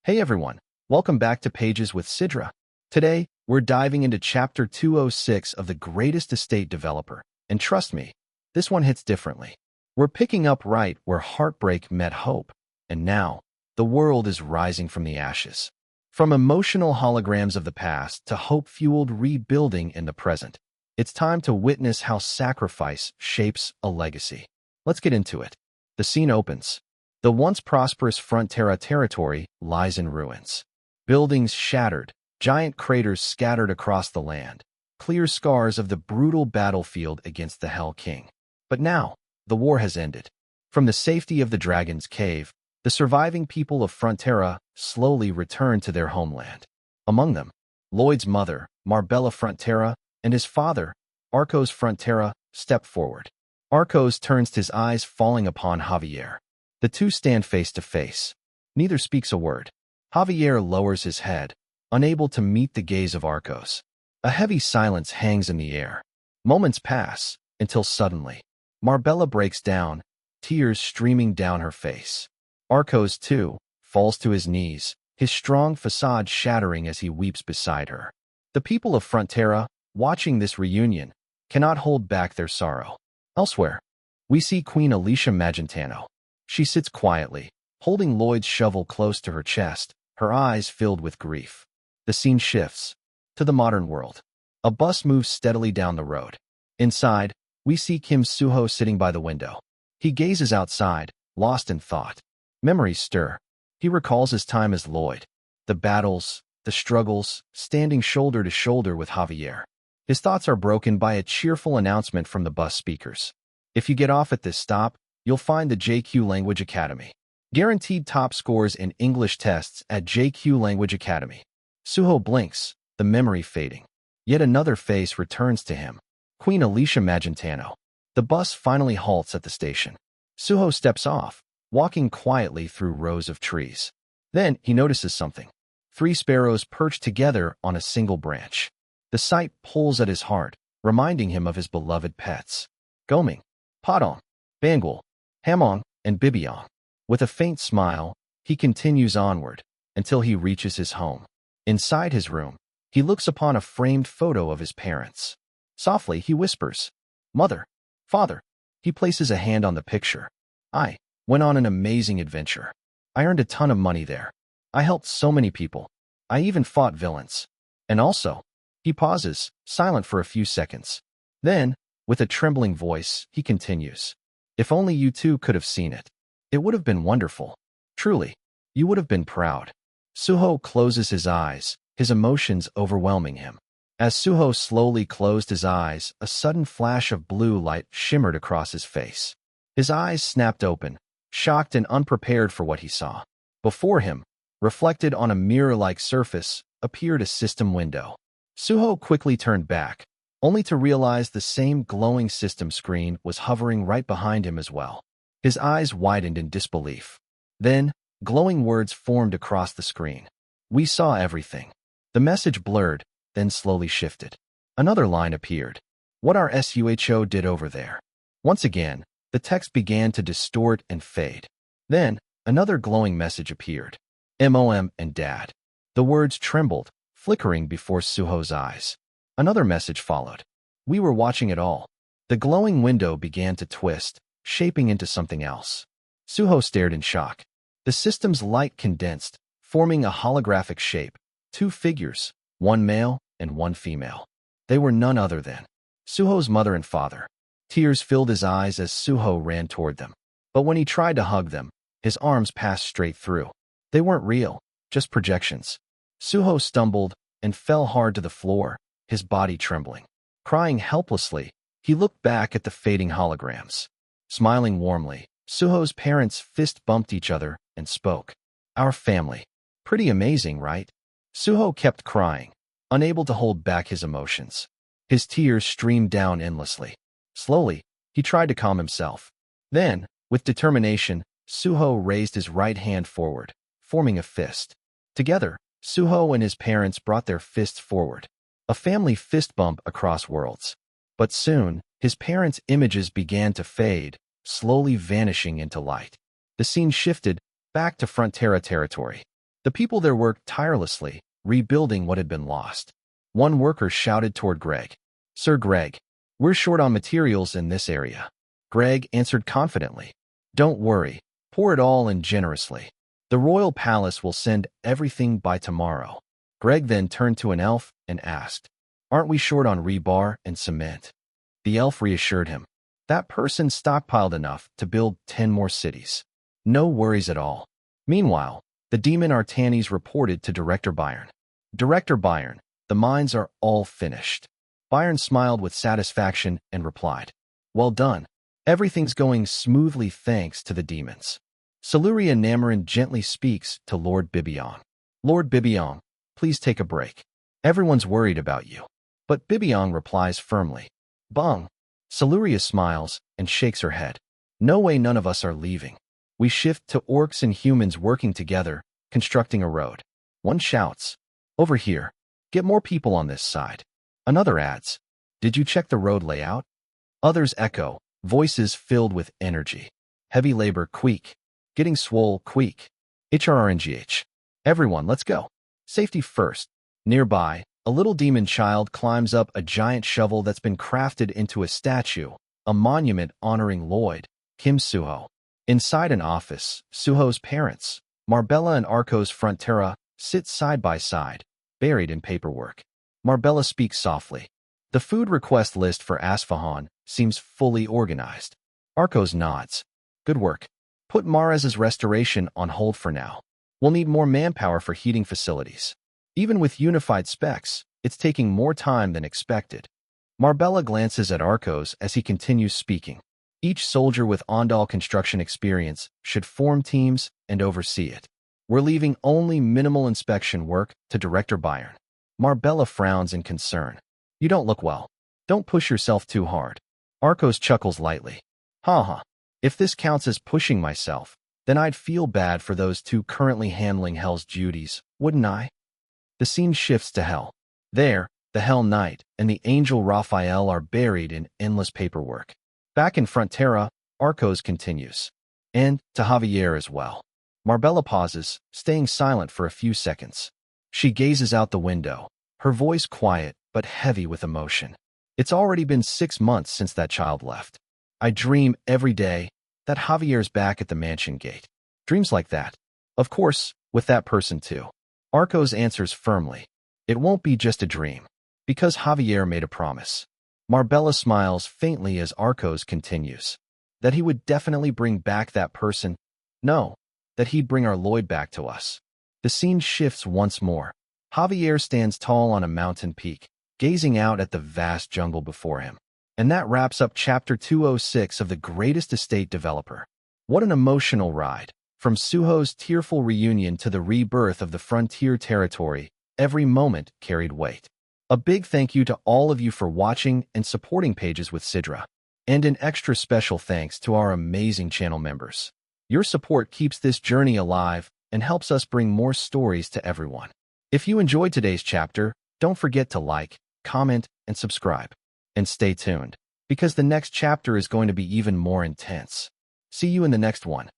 Hey everyone, welcome back to Pages with Sidra. Today, we're diving into Chapter 206 of The Greatest Estate Developer, and trust me, this one hits differently. We're picking up right where heartbreak met hope, and now, the world is rising from the ashes. From emotional holograms of the past to hope-fueled rebuilding in the present, it's time to witness how sacrifice shapes a legacy. Let's get into it. The scene opens. The once prosperous Frontera territory lies in ruins. Buildings shattered, giant craters scattered across the land, clear scars of the brutal battlefield against the Hell King. But now, the war has ended. From the safety of the Dragon's Cave, the surviving people of Frontera slowly return to their homeland. Among them, Lloyd's mother, Marbella Frontera, and his father, Arcos Frontera, step forward. Arcos turns his eyes falling upon Javier. The two stand face to face. Neither speaks a word. Javier lowers his head, unable to meet the gaze of Arcos. A heavy silence hangs in the air. Moments pass, until suddenly, Marbella breaks down, tears streaming down her face. Arcos, too, falls to his knees, his strong facade shattering as he weeps beside her. The people of Frontera, watching this reunion, cannot hold back their sorrow. Elsewhere, we see Queen Alicia Magentano. She sits quietly, holding Lloyd's shovel close to her chest, her eyes filled with grief. The scene shifts to the modern world. A bus moves steadily down the road. Inside, we see Kim Suho sitting by the window. He gazes outside, lost in thought. Memories stir. He recalls his time as Lloyd, the battles, the struggles, standing shoulder to shoulder with Javier. His thoughts are broken by a cheerful announcement from the bus speakers. If you get off at this stop, you'll find the JQ Language Academy. Guaranteed top scores in English tests at JQ Language Academy. Suho blinks, the memory fading. Yet another face returns to him. Queen Alicia Magentano. The bus finally halts at the station. Suho steps off, walking quietly through rows of trees. Then he notices something. 3 sparrows perched together on a single branch. The sight pulls at his heart, reminding him of his beloved pets. Goming, Padong, Bangul, Hamong, and Bibiong. With a faint smile, he continues onward until he reaches his home. Inside his room, he looks upon a framed photo of his parents. Softly, he whispers, "Mother, Father." He places a hand on the picture. "I went on an amazing adventure. I earned a ton of money there. I helped so many people. I even fought villains. And also," he pauses, silent for a few seconds. Then, with a trembling voice, he continues, "If only you two could have seen it. It would have been wonderful. Truly, you would have been proud." Suho closes his eyes, his emotions overwhelming him. As Suho slowly closed his eyes, a sudden flash of blue light shimmered across his face. His eyes snapped open, shocked and unprepared for what he saw. Before him, reflected on a mirror-like surface, appeared a system window. Suho quickly turned back, only to realize the same glowing system screen was hovering right behind him as well. His eyes widened in disbelief. Then, glowing words formed across the screen. "We saw everything." The message blurred, then slowly shifted. Another line appeared. "What our SUHO did over there." Once again, the text began to distort and fade. Then, another glowing message appeared. "MOM and Dad." The words trembled, flickering before Suho's eyes. Another message followed. "We were watching it all." The glowing window began to twist, shaping into something else. Suho stared in shock. The system's light condensed, forming a holographic shape. 2 figures, one male and one female. They were none other than Suho's mother and father. Tears filled his eyes as Suho ran toward them. But when he tried to hug them, his arms passed straight through. They weren't real, just projections. Suho stumbled and fell hard to the floor, his body trembling. Crying helplessly, he looked back at the fading holograms. Smiling warmly, Suho's parents fist-bumped each other and spoke. "Our family. Pretty amazing, right?" Suho kept crying, unable to hold back his emotions. His tears streamed down endlessly. Slowly, he tried to calm himself. Then, with determination, Suho raised his right hand forward, forming a fist. Together, Suho and his parents brought their fists forward. A family fist bump across worlds. But soon, his parents' images began to fade, slowly vanishing into light. The scene shifted back to Frontera territory. The people there worked tirelessly, rebuilding what had been lost. One worker shouted toward Greg. "Sir Greg, we're short on materials in this area." Greg answered confidently. "Don't worry, pour it all in generously. The royal palace will send everything by tomorrow." Greg then turned to an elf and asked, "Aren't we short on rebar and cement?" The elf reassured him. "That person stockpiled enough to build 10 more cities. No worries at all." Meanwhile, the demon Artanes reported to Director Byron. "Director Byron, the mines are all finished." Byron smiled with satisfaction and replied, "Well done. Everything's going smoothly thanks to the demons." Siluria Namarin gently speaks to Lord Bibiong. "Lord Bibiong, please take a break. Everyone's worried about you." But Bibiong replies firmly, "Bung." Siluria smiles and shakes her head. "No way, none of us are leaving. We shift to orcs and humans working together, constructing a road." One shouts, "Over here. Get more people on this side." Another adds, "Did you check the road layout?" Others echo, voices filled with energy. "Heavy labor, queek. Getting swole, queek. HRRNGH. Everyone, let's go. Safety first." Nearby, a little demon child climbs up a giant shovel that's been crafted into a statue, a monument honoring Lloyd, Kim Suho. Inside an office, Suho's parents, Marbella and Arcos Frontera, sit side by side, buried in paperwork. Marbella speaks softly. The food request list for Asfahan seems fully organized. Arcos nods. "Good work. Put Mares's restoration on hold for now. We'll need more manpower for heating facilities. Even with unified specs, it's taking more time than expected." Marbella glances at Arcos as he continues speaking. "Each soldier with Ondal construction experience should form teams and oversee it. We're leaving only minimal inspection work to Director Byron." Marbella frowns in concern. "You don't look well. Don't push yourself too hard." Arcos chuckles lightly. "Haha. If this counts as pushing myself, then I'd feel bad for those two currently handling Hell's duties, wouldn't I?" The scene shifts to Hell. There, the Hell Knight and the angel Raphael are buried in endless paperwork. Back in Frontera, Arcos continues. "And to Javier as well." Marbella pauses, staying silent for a few seconds. She gazes out the window, her voice quiet but heavy with emotion. "It's already been 6 months since that child left. I dream every day that Javier's back at the mansion gate. Dreams like that. Of course, with that person too." Arcos answers firmly. "It won't be just a dream, because Javier made a promise." Marbella smiles faintly as Arcos continues. "That he would definitely bring back that person. No, that he'd bring our Lloyd back to us." The scene shifts once more. Javier stands tall on a mountain peak, gazing out at the vast jungle before him. And that wraps up Chapter 206 of The Greatest Estate Developer. What an emotional ride. From Suho's tearful reunion to the rebirth of the frontier territory, every moment carried weight. A big thank you to all of you for watching and supporting Pages with Sidra. And an extra special thanks to our amazing channel members. Your support keeps this journey alive and helps us bring more stories to everyone. If you enjoyed today's chapter, don't forget to like, comment, and subscribe. And stay tuned, because the next chapter is going to be even more intense. See you in the next one.